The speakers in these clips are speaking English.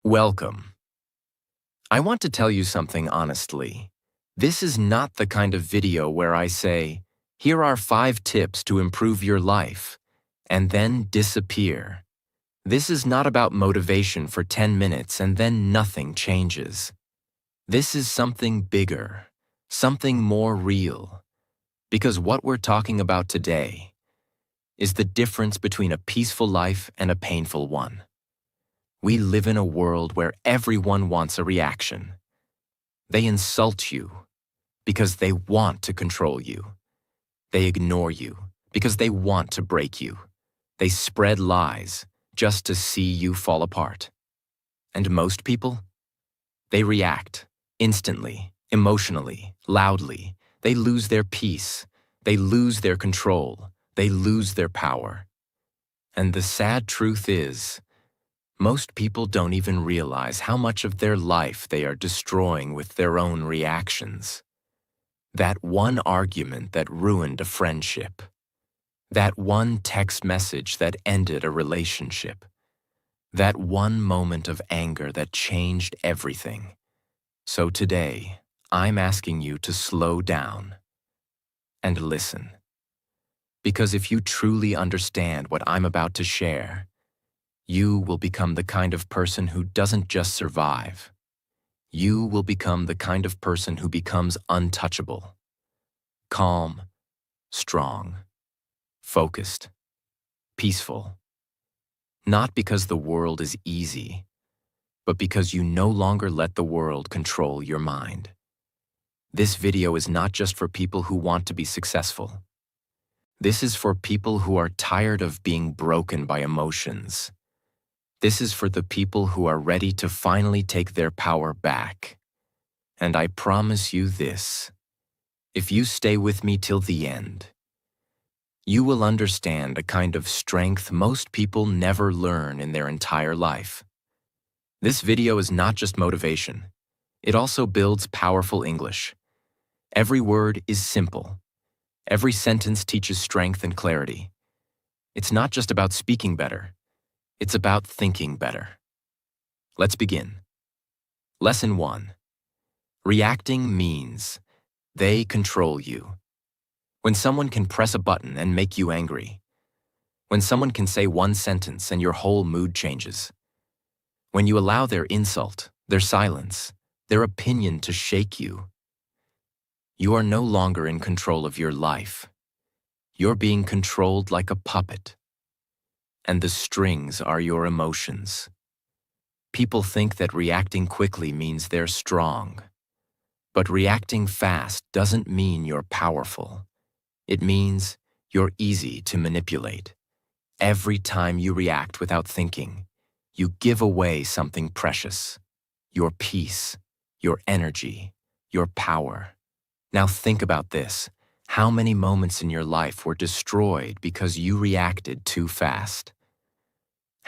Welcome. I want to tell you something honestly. This is not the kind of video where I say, here are 5 tips to improve your life, and then disappear. This is not about motivation for 10 minutes and then nothing changes. This is something bigger, something more real. Because what we're talking about today is the difference between a peaceful life and a painful one. We live in a world where everyone wants a reaction. They insult you because they want to control you. They ignore you because they want to break you. They spread lies just to see you fall apart. And most people? They react instantly, emotionally, loudly. They lose their peace. They lose their control. They lose their power. And the sad truth is, most people don't even realize how much of their life they are destroying with their own reactions. That one argument that ruined a friendship. That one text message that ended a relationship. That one moment of anger that changed everything. So today, I'm asking you to slow down and listen. Because if you truly understand what I'm about to share, you will become the kind of person who doesn't just survive. You will become the kind of person who becomes untouchable. Calm, strong, focused, peaceful. Not because the world is easy, but because you no longer let the world control your mind. This video is not just for people who want to be successful. This is for people who are tired of being broken by emotions. This is for the people who are ready to finally take their power back. And I promise you this, if you stay with me till the end, you will understand a kind of strength most people never learn in their entire life. This video is not just motivation. It also builds powerful English. Every word is simple. Every sentence teaches strength and clarity. It's not just about speaking better. It's about thinking better. Let's begin. Lesson 1. Reacting means they control you. When someone can press a button and make you angry. When someone can say one sentence and your whole mood changes. When you allow their insult, their silence, their opinion to shake you. You are no longer in control of your life. You're being controlled like a puppet. And the strings are your emotions. People think that reacting quickly means they're strong. But reacting fast doesn't mean you're powerful. It means you're easy to manipulate. Every time you react without thinking, you give away something precious. Your peace, your energy, your power. Now think about this. How many moments in your life were destroyed because you reacted too fast?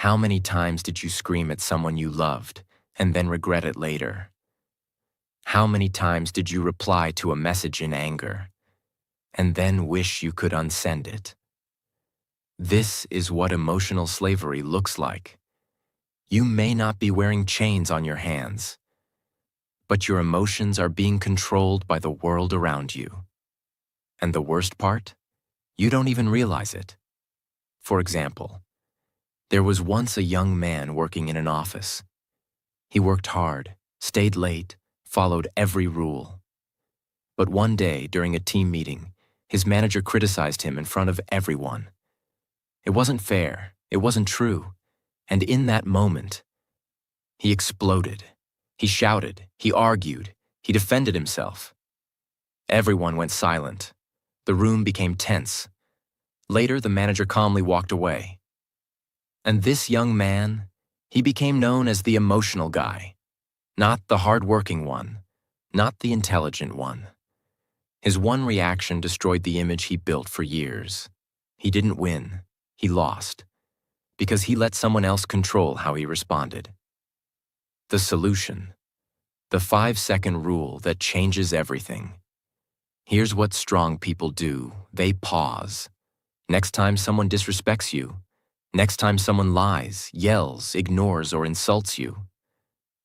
How many times did you scream at someone you loved and then regret it later? How many times did you reply to a message in anger and then wish you could unsend it? This is what emotional slavery looks like. You may not be wearing chains on your hands, but your emotions are being controlled by the world around you. And the worst part? You don't even realize it. For example, there was once a young man working in an office. He worked hard, stayed late, followed every rule. But one day, during a team meeting, his manager criticized him in front of everyone. It wasn't fair, it wasn't true, and in that moment, he exploded. He shouted, he argued, he defended himself. Everyone went silent. The room became tense. Later, the manager calmly walked away. And this young man, he became known as the emotional guy. Not the hard-working one, not the intelligent one. His one reaction destroyed the image he built for years. He didn't win, he lost, because he let someone else control how he responded. The solution, the 5-second rule that changes everything. Here's what strong people do. They pause. Next time someone disrespects you, next time someone lies, yells, ignores, or insults you,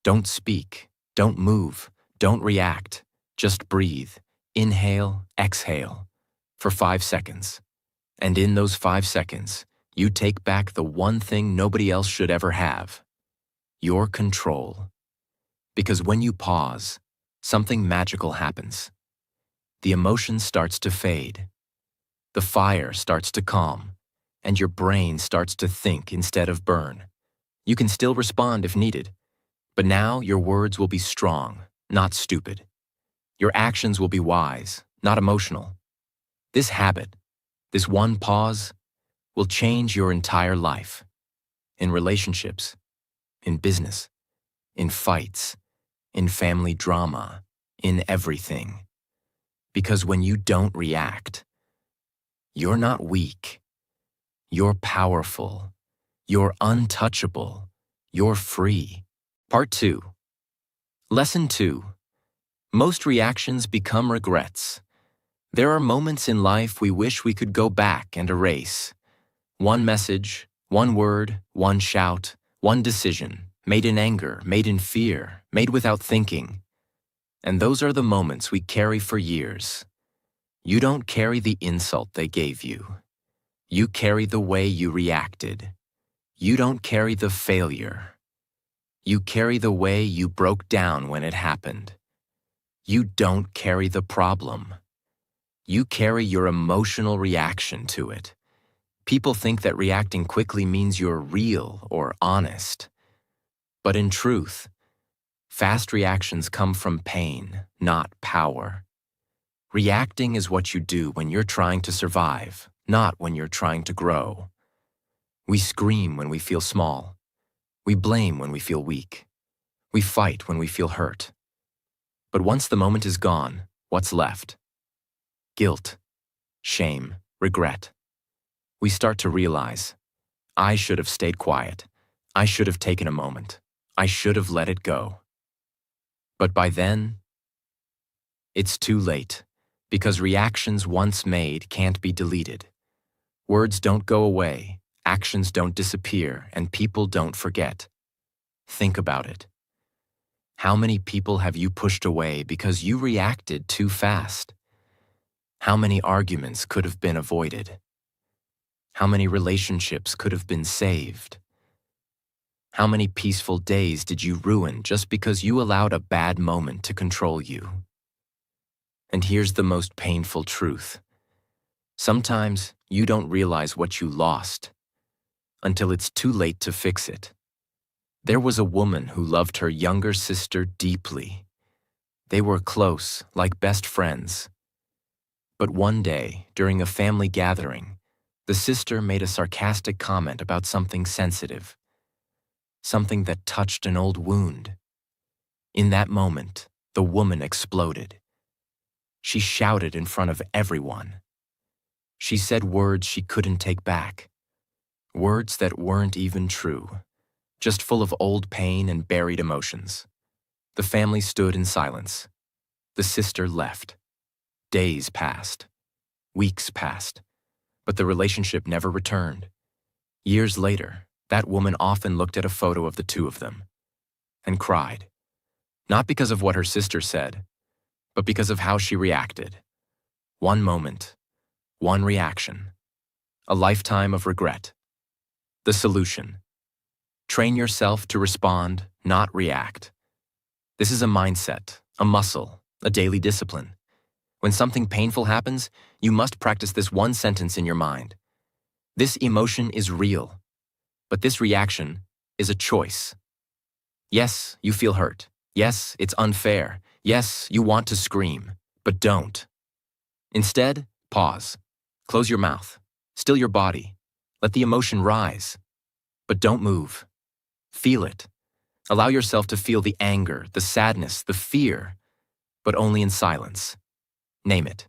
Don't speak, don't move, don't react. Just breathe. Inhale, exhale for 5 seconds. And in those 5 seconds, you take back the one thing nobody else should ever have: your control. Because when you pause, something magical happens. The emotion starts to fade. The fire starts to calm, and your brain starts to think instead of burn. You can still respond if needed, but now your words will be strong, not stupid. Your actions will be wise, not emotional. This habit, this one pause, will change your entire life. In relationships, in business, in fights, in family drama, in everything. Because when you don't react, you're not weak. You're powerful. You're untouchable. You're free. Part 2. Lesson 2. Most reactions become regrets. There are moments in life we wish we could go back and erase. One message, one word, one shout, one decision, made in anger, made in fear, made without thinking. And those are the moments we carry for years. You don't carry the insult they gave you. You carry the way you reacted. You don't carry the failure. You carry the way you broke down when it happened. You don't carry the problem. You carry your emotional reaction to it. People think that reacting quickly means you're real or honest. But in truth, fast reactions come from pain, not power. Reacting is what you do when you're trying to survive, not when you're trying to grow. We scream when we feel small. We blame when we feel weak. We fight when we feel hurt. But once the moment is gone, what's left? Guilt, shame, regret. We start to realize, I should have stayed quiet. I should have taken a moment. I should have let it go. But by then, it's too late, because reactions once made can't be deleted. Words don't go away, actions don't disappear, and people don't forget. Think about it. How many people have you pushed away because you reacted too fast? How many arguments could have been avoided? How many relationships could have been saved? How many peaceful days did you ruin just because you allowed a bad moment to control you? And here's the most painful truth. Sometimes you don't realize what you lost until it's too late to fix it. There was a woman who loved her younger sister deeply. They were close, like best friends. But one day, during a family gathering, the sister made a sarcastic comment about something sensitive, something that touched an old wound. In that moment, the woman exploded. She shouted in front of everyone. She said words she couldn't take back, words that weren't even true, just full of old pain and buried emotions. The family stood in silence. The sister left. Days passed. Weeks passed. But the relationship never returned. Years later, that woman often looked at a photo of the two of them and cried. Not because of what her sister said, but because of how she reacted. One moment, one reaction, a lifetime of regret. The solution: train yourself to respond, not react. This is a mindset, a muscle, a daily discipline. When something painful happens, you must practice this one sentence in your mind. This emotion is real, but this reaction is a choice. Yes, you feel hurt. Yes, it's unfair. Yes, you want to scream, but don't. Instead, pause. Close your mouth. Still your body. Let the emotion rise. But don't move. Feel it. Allow yourself to feel the anger, the sadness, the fear, but only in silence. Name it.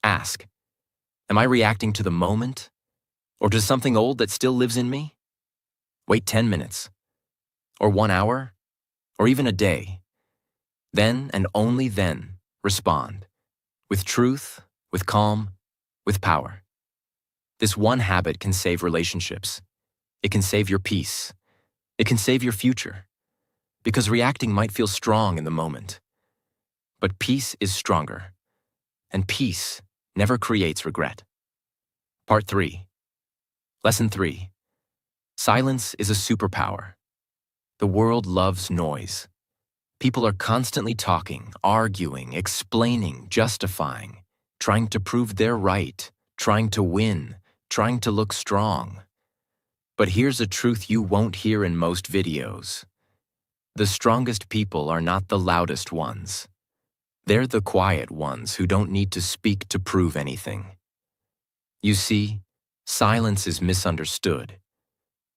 Ask, am I reacting to the moment or to something old that still lives in me? Wait 10 minutes, or 1 hour, or even a day. Then and only then respond. With truth, with calm, with power. This one habit can save relationships. It can save your peace. It can save your future. because reacting might feel strong in the moment. But peace is stronger, and peace never creates regret. Part 3. Lesson 3. Silence is a superpower. The world loves noise. People are constantly talking, arguing, explaining, justifying, trying to prove they're right, trying to win, trying to look strong. But here's a truth you won't hear in most videos. The strongest people are not the loudest ones. They're the quiet ones who don't need to speak to prove anything. You see, silence is misunderstood.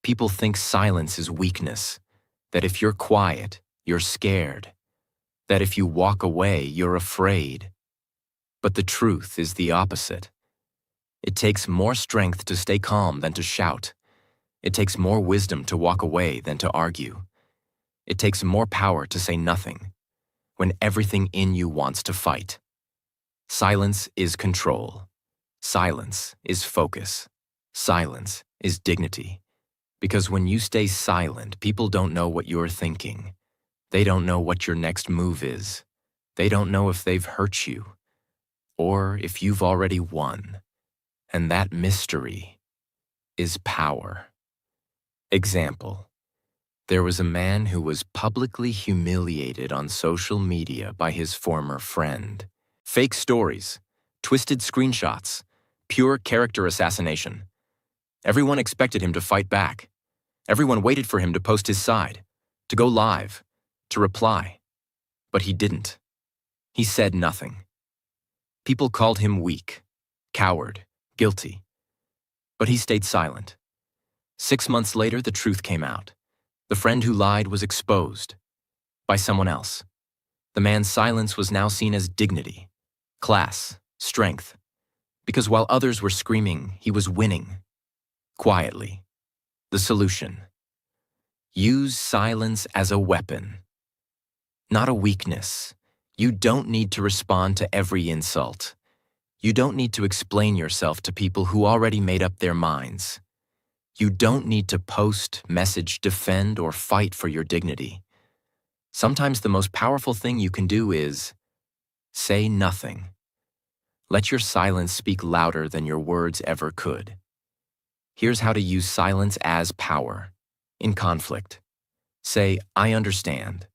People think silence is weakness, that if you're quiet, you're scared, that if you walk away, you're afraid. But the truth is the opposite. It takes more strength to stay calm than to shout. It takes more wisdom to walk away than to argue. It takes more power to say nothing when everything in you wants to fight. Silence is control. Silence is focus. Silence is dignity. Because when you stay silent, people don't know what you're thinking. They don't know what your next move is. They don't know if they've hurt you or if you've already won. And that mystery is power. Example: there was a man who was publicly humiliated on social media by his former friend. Fake stories, twisted screenshots, pure character assassination. Everyone expected him to fight back. Everyone waited for him to post his side, to go live, to reply. But he didn't. He said nothing. People called him weak, coward, guilty. But he stayed silent. 6 months later, the truth came out. The friend who lied was exposed by someone else. The man's silence was now seen as dignity, class, strength. Because while others were screaming, he was winning. Quietly. The solution: use silence as a weapon, not a weakness. You don't need to respond to every insult. You don't need to explain yourself to people who already made up their minds. You don't need to post, message, defend, or fight for your dignity. Sometimes the most powerful thing you can do is say nothing. Let your silence speak louder than your words ever could. Here's how to use silence as power. In conflict, say, "I understand,"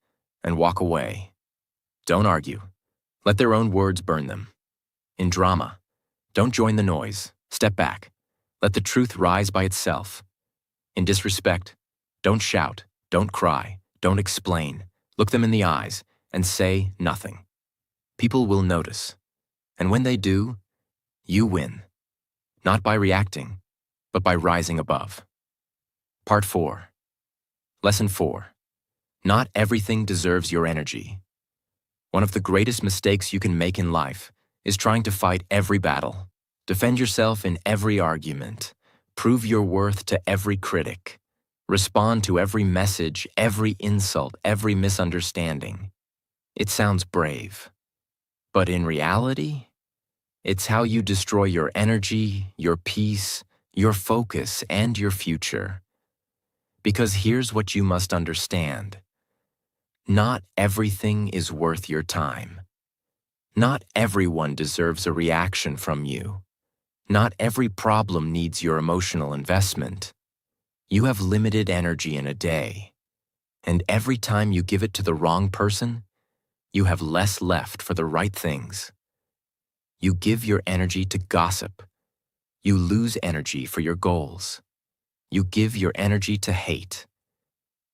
and walk away. Don't argue. Let their own words burn them. In drama, don't join the noise. Step back. Let the truth rise by itself. In disrespect, don't shout, don't cry, don't explain. Look them in the eyes and say nothing. People will notice. And when they do, you win. Not by reacting, but by rising above. Part 4. Lesson 4. Not everything deserves your energy. One of the greatest mistakes you can make in life is trying to fight every battle, defend yourself in every argument, prove your worth to every critic, respond to every message, every insult, every misunderstanding. It sounds brave, but in reality, it's how you destroy your energy, your peace, your focus, and your future. Because here's what you must understand. Not everything is worth your time. Not everyone deserves a reaction from you. Not every problem needs your emotional investment. You have limited energy in a day, and every time you give it to the wrong person, you have less left for the right things. You give your energy to gossip. You lose energy for your goals. You give your energy to hate.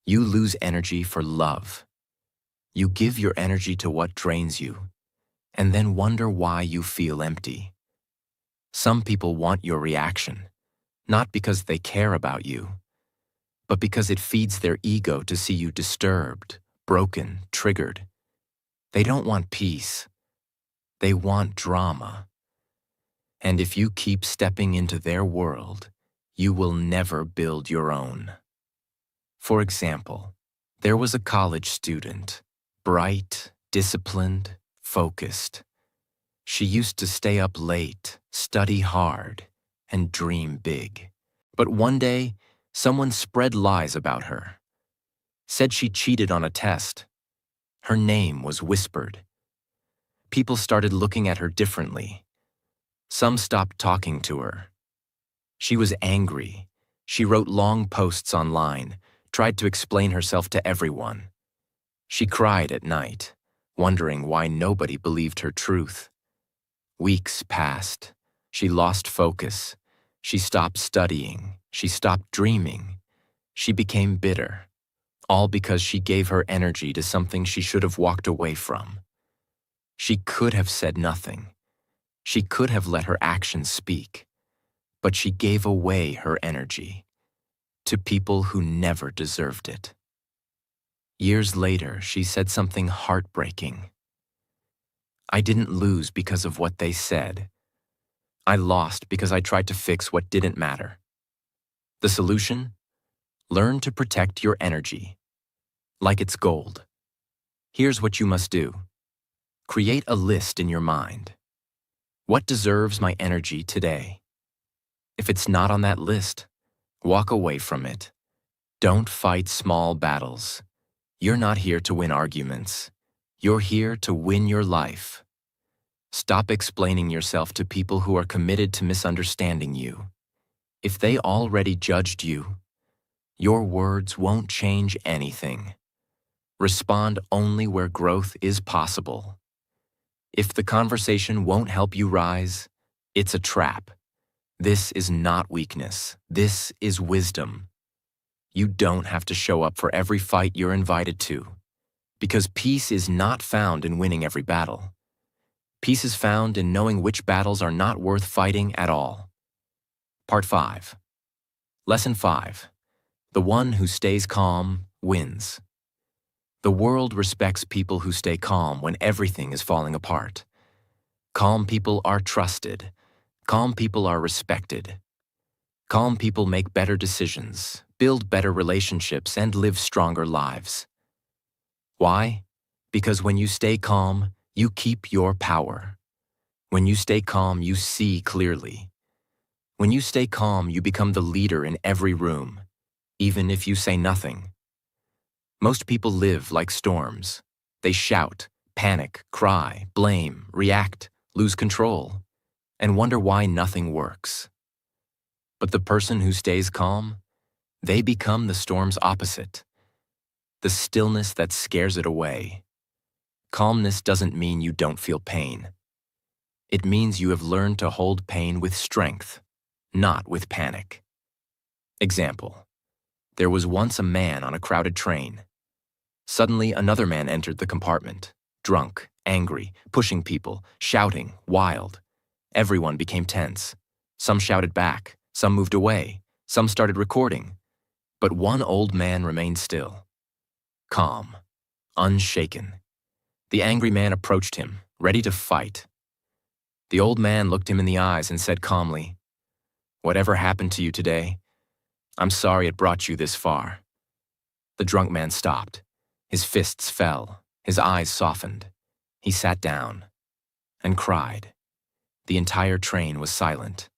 You lose energy for love. You give your energy to what drains you, and then wonder why you feel empty. Some people want your reaction, not because they care about you, but because it feeds their ego to see you disturbed, broken, triggered. They don't want peace. They want drama. And if you keep stepping into their world, you will never build your own. For example, there was a college student, bright, disciplined, focused. She used to stay up late, study hard, and dream big. But one day, someone spread lies about her. said she cheated on a test. Her name was whispered. People started looking at her differently. Some stopped talking to her. She was angry. She wrote long posts online, tried to explain herself to everyone. She cried at night, wondering why nobody believed her truth. Weeks passed. She lost focus. She stopped studying. She stopped dreaming. She became bitter, all because she gave her energy to something she should have walked away from. She could have said nothing. She could have let her actions speak, but she gave away her energy to people who never deserved it. Years later, she said something heartbreaking. I didn't lose because of what they said. I lost because I tried to fix what didn't matter. The solution? Learn to protect your energy, like it's gold. Here's what you must do. Create a list in your mind. What deserves my energy today? If it's not on that list, walk away from it. Don't fight small battles. You're not here to win arguments. You're here to win your life. Stop explaining yourself to people who are committed to misunderstanding you. If they already judged you, your words won't change anything. Respond only where growth is possible. If the conversation won't help you rise, it's a trap. This is not weakness. This is wisdom. You don't have to show up for every fight you're invited to, because peace is not found in winning every battle. Peace is found in knowing which battles are not worth fighting at all. Part 5. Lesson 5. The one who stays calm wins. The world respects people who stay calm when everything is falling apart. Calm people are trusted. Calm people are respected. Calm people make better decisions, build better relationships, and live stronger lives. Why? Because when you stay calm, you keep your power. When you stay calm, you see clearly. When you stay calm, you become the leader in every room, even if you say nothing. Most people live like storms. They shout, panic, cry, blame, react, lose control, and wonder why nothing works. But the person who stays calm, they become the storm's opposite. The stillness that scares it away. Calmness doesn't mean you don't feel pain. It means you have learned to hold pain with strength, not with panic. Example: there was once a man on a crowded train. Suddenly, another man entered the compartment, drunk, angry, pushing people, shouting, wild. Everyone became tense. Some shouted back, some moved away, some started recording. But one old man remained still, calm, unshaken. The angry man approached him, ready to fight. The old man looked him in the eyes and said calmly, "Whatever happened to you today, I'm sorry it brought you this far." The drunk man stopped. His fists fell. His eyes softened. He sat down and cried. The entire train was silent,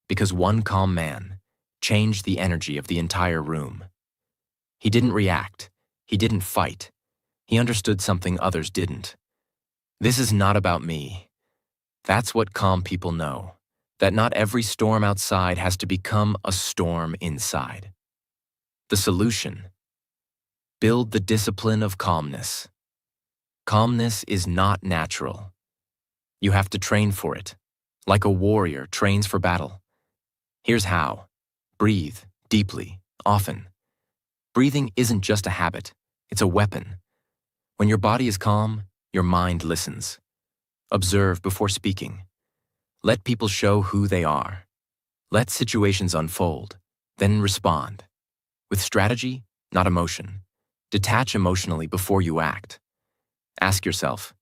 because one calm man changed the energy of the entire room. He didn't react. He didn't fight. He understood something others didn't. This is not about me. That's what calm people know, that not every storm outside has to become a storm inside. The solution: build the discipline of calmness. Calmness is not natural. You have to train for it, like a warrior trains for battle. Here's how. Breathe deeply, often. Breathing isn't just a habit, it's a weapon. When your body is calm, your mind listens. Observe before speaking. Let people show who they are. Let situations unfold, then respond. With strategy, not emotion. Detach emotionally before you act. Ask yourself,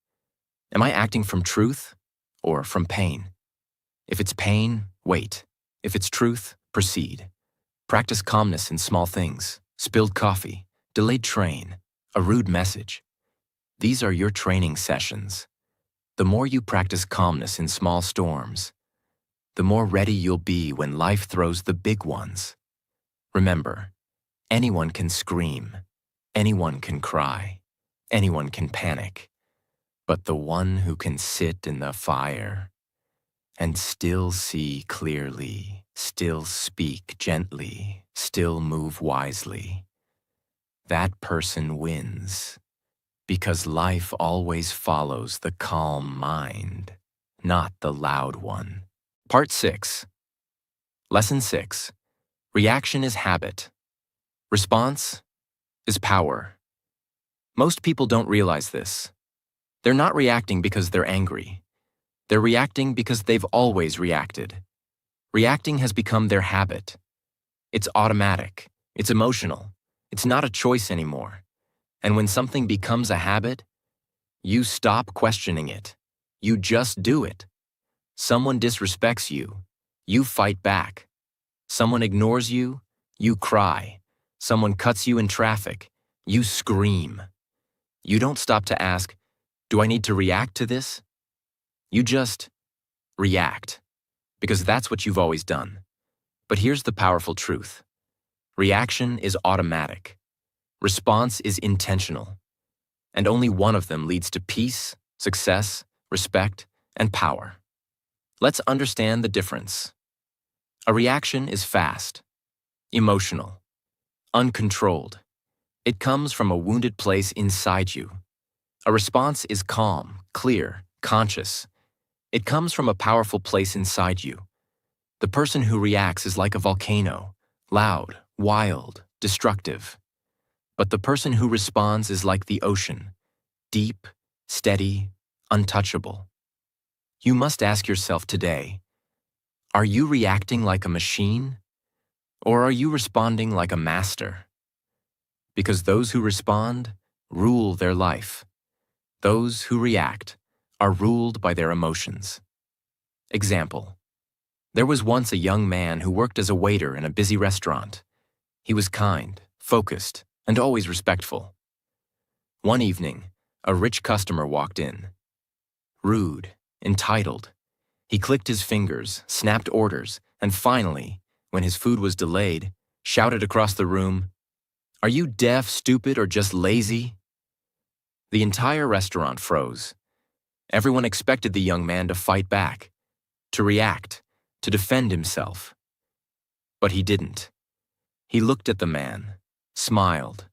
am I acting from truth or from pain? If it's pain, wait. If it's truth, proceed. Practice calmness in small things. Spilled coffee, delayed train, a rude message. These are your training sessions. The more you practice calmness in small storms, the more ready you'll be when life throws the big ones. Remember, anyone can scream. Anyone can cry. Anyone can panic. But the one who can sit in the fire and still see clearly, still speak gently, still move wisely, that person wins. Because life always follows the calm mind, not the loud one. Part 6. Lesson 6. Reaction is habit. Response is power. Most people don't realize this. They're not reacting because they're angry. They're reacting because they've always reacted. Reacting has become their habit. It's automatic. It's emotional. It's not a choice anymore. And when something becomes a habit, you stop questioning it. You just do it. Someone disrespects you. You fight back. Someone ignores you. You cry. Someone cuts you in traffic. You scream. You don't stop to ask, do I need to react to this? You just react, because that's what you've always done. But here's the powerful truth. Reaction is automatic. Response is intentional. And only one of them leads to peace, success, respect, and power. Let's understand the difference. A reaction is fast, emotional, uncontrolled. It comes from a wounded place inside you. A response is calm, clear, conscious. It comes from a powerful place inside you. The person who reacts is like a volcano, loud, wild, destructive. But the person who responds is like the ocean, deep, steady, untouchable. You must ask yourself today, are you reacting like a machine, or are you responding like a master? Because those who respond rule their life. Those who react are ruled by their emotions. Example: there was once a young man who worked as a waiter in a busy restaurant. He was kind, focused, and always respectful. One evening, a rich customer walked in. Rude, entitled. He clicked his fingers, snapped orders, and finally, when his food was delayed, shouted across the room, "Are you deaf, stupid, or just lazy?" The entire restaurant froze. Everyone expected the young man to fight back, to react, to defend himself. But he didn't. He looked at the man, smiled,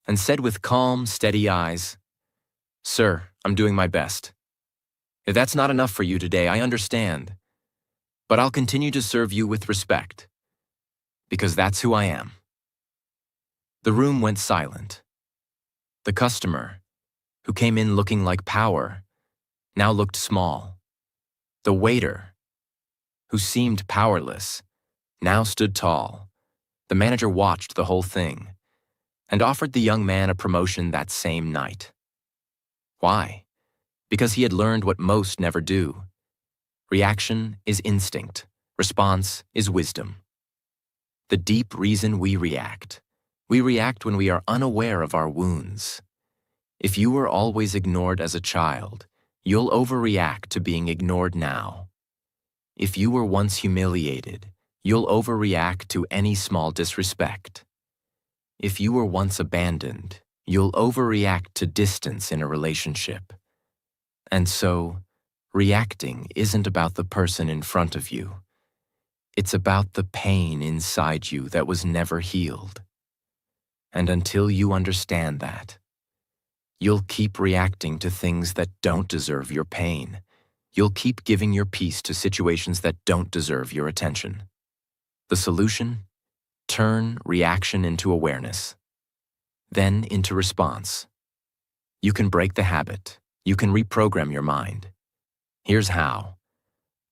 and said with calm, steady eyes, "Sir, I'm doing my best. If that's not enough for you today, I understand. But I'll continue to serve you with respect, because that's who I am." The room went silent. The customer, who came in looking like power, now looked small. The waiter, who seemed powerless, now stood tall. The manager watched the whole thing and offered the young man a promotion that same night. Why? Because he had learned what most never do. Reaction is instinct. Response is wisdom. The deep reason we react when we are unaware of our wounds. If you were always ignored as a child, you'll overreact to being ignored now. If you were once humiliated, you'll overreact to any small disrespect. If you were once abandoned, you'll overreact to distance in a relationship. And so, reacting isn't about the person in front of you. It's about the pain inside you that was never healed. And until you understand that, you'll keep reacting to things that don't deserve your pain. You'll keep giving your peace to situations that don't deserve your attention. The solution? Turn reaction into awareness, then into response. You can break the habit. You can reprogram your mind. Here's how.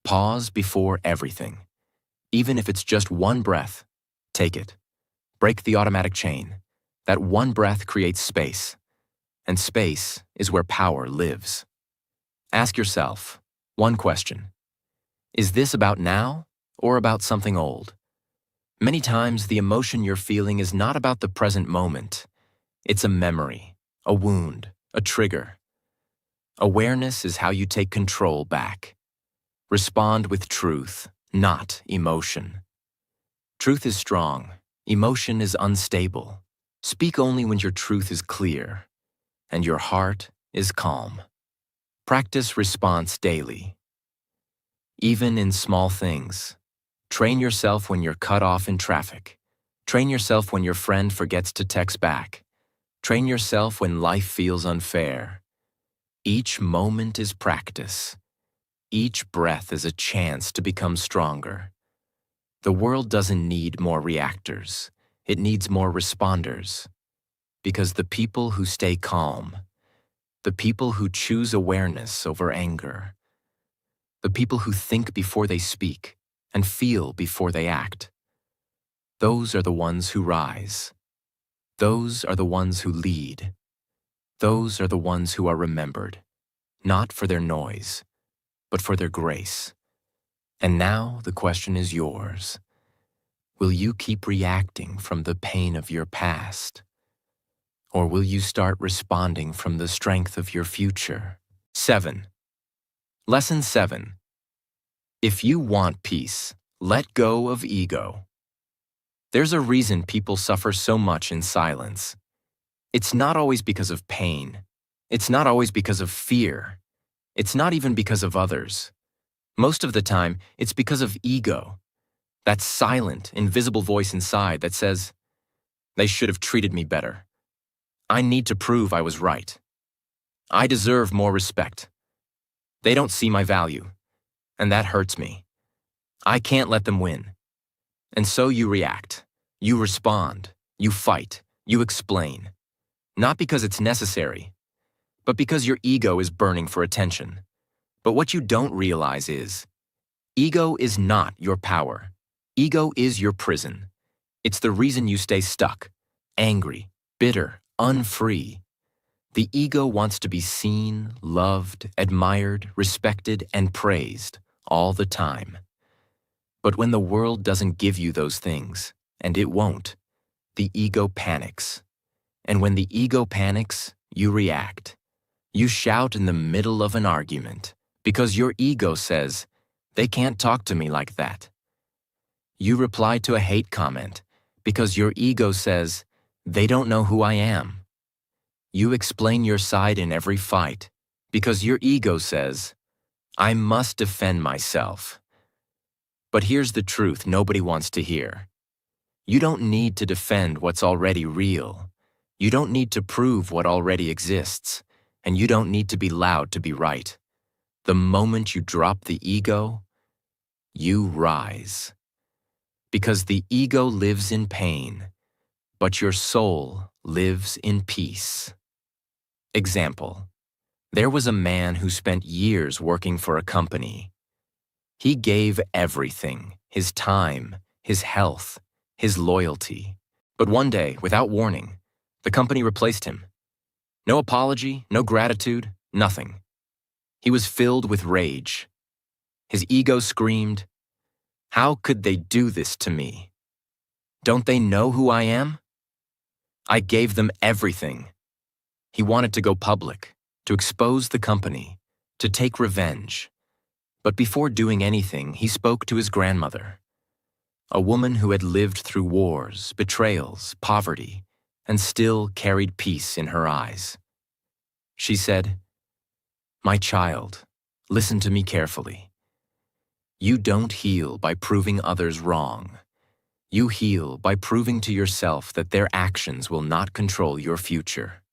Pause before everything. Even if it's just one breath, take it. Break the automatic chain. That one breath creates space. And space is where power lives. Ask yourself one question. Is this about now or about something old? Many times the emotion you're feeling is not about the present moment. It's a memory, a wound, a trigger. Awareness is how you take control back. Respond with truth, not emotion. Truth is strong. Emotion is unstable. Speak only when your truth is clear and your heart is calm. Practice response daily. Even in small things. Train yourself when you're cut off in traffic. Train yourself when your friend forgets to text back. Train yourself when life feels unfair. Each moment is practice. Each breath is a chance to become stronger. The world doesn't need more reactors. It needs more responders. Because the people who stay calm, the people who choose awareness over anger, the people who think before they speak and feel before they act, those are the ones who rise. Those are the ones who lead. Those are the ones who are remembered, not for their noise, but for their grace. And now the question is yours. Will you keep reacting from the pain of your past? Or will you start responding from the strength of your future? 7. Lesson 7. If you want peace, let go of ego. There's a reason people suffer so much in silence. It's not always because of pain. It's not always because of fear. It's not even because of others. Most of the time, it's because of ego. That silent, invisible voice inside that says, "They should have treated me better. I need to prove I was right. I deserve more respect. They don't see my value, and that hurts me. I can't let them win." And so you react, you respond, you fight, you explain. Not because it's necessary, but because your ego is burning for attention. But what you don't realize is, ego is not your power. Ego is your prison. It's the reason you stay stuck, angry, bitter, unfree. The ego wants to be seen, loved, admired, respected, and praised all the time. But when the world doesn't give you those things, and it won't, the ego panics. And when the ego panics, you react. You shout in the middle of an argument because your ego says, "They can't talk to me like that." You reply to a hate comment because your ego says, "They don't know who I am." You explain your side in every fight because your ego says, "I must defend myself." But here's the truth nobody wants to hear. You don't need to defend what's already real. You don't need to prove what already exists. And you don't need to be loud to be right. The moment you drop the ego, you rise. Because the ego lives in pain, but your soul lives in peace. Example: there was a man who spent years working for a company. He gave everything, his time, his health, his loyalty. But one day, without warning, the company replaced him. No apology, no gratitude, nothing. He was filled with rage. His ego screamed, "How could they do this to me? Don't they know who I am? I gave them everything." He wanted to go public, to expose the company, to take revenge. But before doing anything, he spoke to his grandmother, a woman who had lived through wars, betrayals, poverty, and still carried peace in her eyes. She said, "My child, listen to me carefully. You don't heal by proving others wrong. You heal by proving to yourself that their actions will not control your future."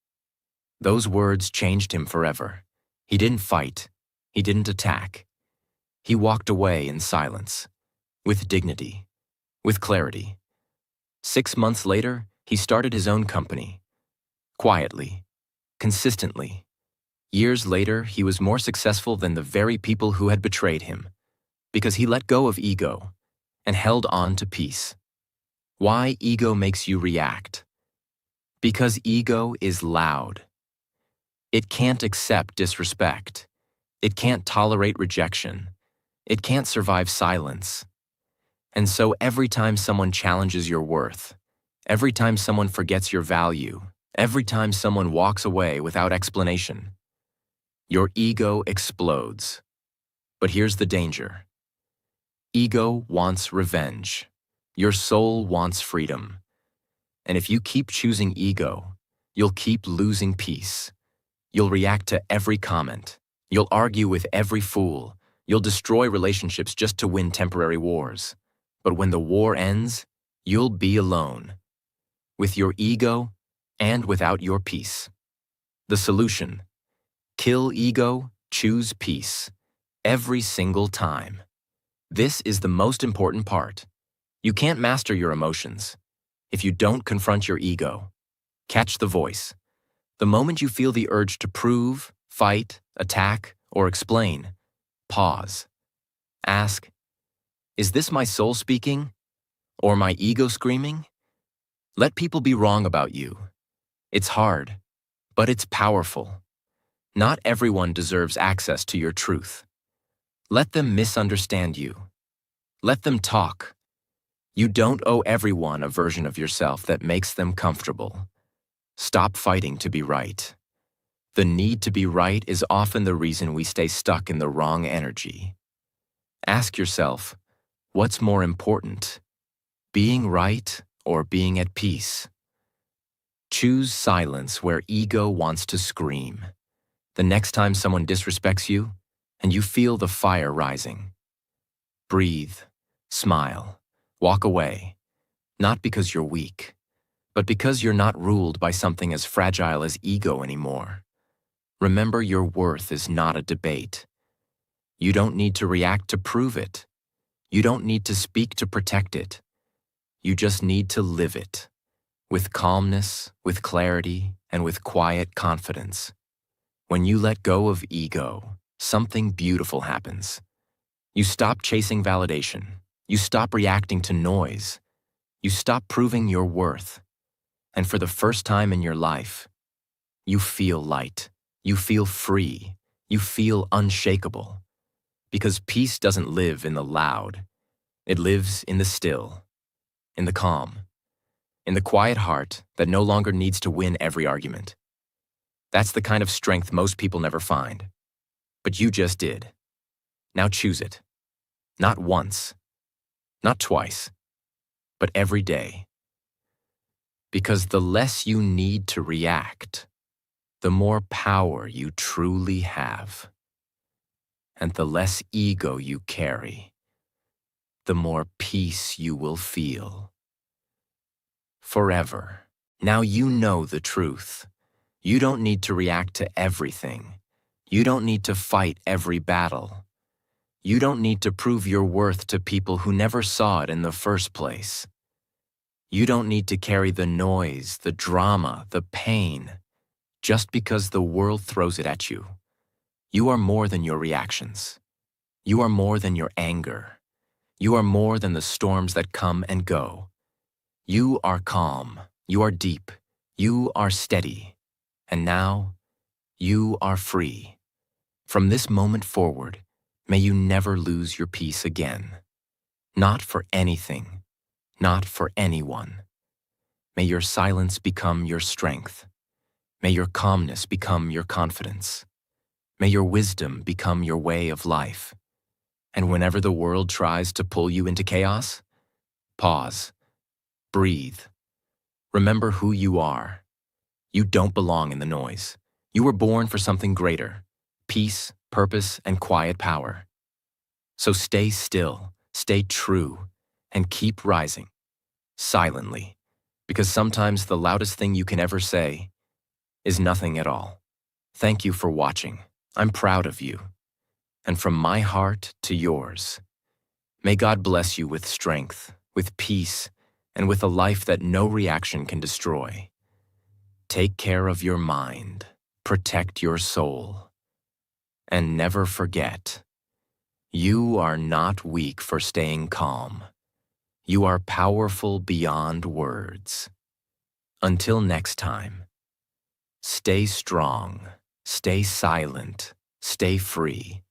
Those words changed him forever. He didn't fight. He didn't attack. He walked away in silence, with dignity, with clarity. 6 months later, he started his own company. Quietly, consistently. Years later, he was more successful than the very people who had betrayed him, because he let go of ego and held on to peace. Why ego makes you react? Because ego is loud. It can't accept disrespect. It can't tolerate rejection. It can't survive silence. And so every time someone challenges your worth, every time someone forgets your value, every time someone walks away without explanation, your ego explodes. But here's the danger. Ego wants revenge. Your soul wants freedom. And if you keep choosing ego, you'll keep losing peace. You'll react to every comment. You'll argue with every fool. You'll destroy relationships just to win temporary wars. But when the war ends, you'll be alone, with your ego and without your peace. The solution: kill ego, choose peace, every single time. This is the most important part. You can't master your emotions if you don't confront your ego. Catch the voice. The moment you feel the urge to prove, fight, attack, or explain, pause. Ask, is this my soul speaking? Or my ego screaming? Let people be wrong about you. It's hard, but it's powerful. Not everyone deserves access to your truth. Let them misunderstand you. Let them talk. You don't owe everyone a version of yourself that makes them comfortable. Stop fighting to be right. The need to be right is often the reason we stay stuck in the wrong energy. Ask yourself, what's more important? Being right or being at peace? Choose silence where ego wants to scream. The next time someone disrespects you and you feel the fire rising, breathe, smile, walk away, not because you're weak, but because you're not ruled by something as fragile as ego anymore. Remember, your worth is not a debate. You don't need to react to prove it. You don't need to speak to protect it. You just need to live it, with calmness, with clarity, and with quiet confidence. When you let go of ego, something beautiful happens. You stop chasing validation. You stop reacting to noise. You stop proving your worth. And for the first time in your life, you feel light. You feel free. You feel unshakable. Because peace doesn't live in the loud. It lives in the still, in the calm, in the quiet heart that no longer needs to win every argument. That's the kind of strength most people never find. But you just did. Now choose it. Not once, not twice, but every day. Because the less you need to react, the more power you truly have. And the less ego you carry, the more peace you will feel. Forever. Now you know the truth. You don't need to react to everything. You don't need to fight every battle. You don't need to prove your worth to people who never saw it in the first place. You don't need to carry the noise, the drama, the pain, just because the world throws it at you. You are more than your reactions. You are more than your anger. You are more than the storms that come and go. You are calm. You are deep. You are steady. And now, you are free. From this moment forward, may you never lose your peace again. Not for anything. Not for anyone. May your silence become your strength. May your calmness become your confidence. May your wisdom become your way of life. And whenever the world tries to pull you into chaos, pause, breathe. Remember who you are. You don't belong in the noise. You were born for something greater: peace, purpose, and quiet power. So stay still, stay true, and keep rising, silently, because sometimes the loudest thing you can ever say is nothing at all. Thank you for watching. I'm proud of you. And from my heart to yours, may God bless you with strength, with peace, and with a life that no reaction can destroy. Take care of your mind, protect your soul, and never forget, you are not weak for staying calm. You are powerful beyond words. Until next time, stay strong, stay silent, stay free,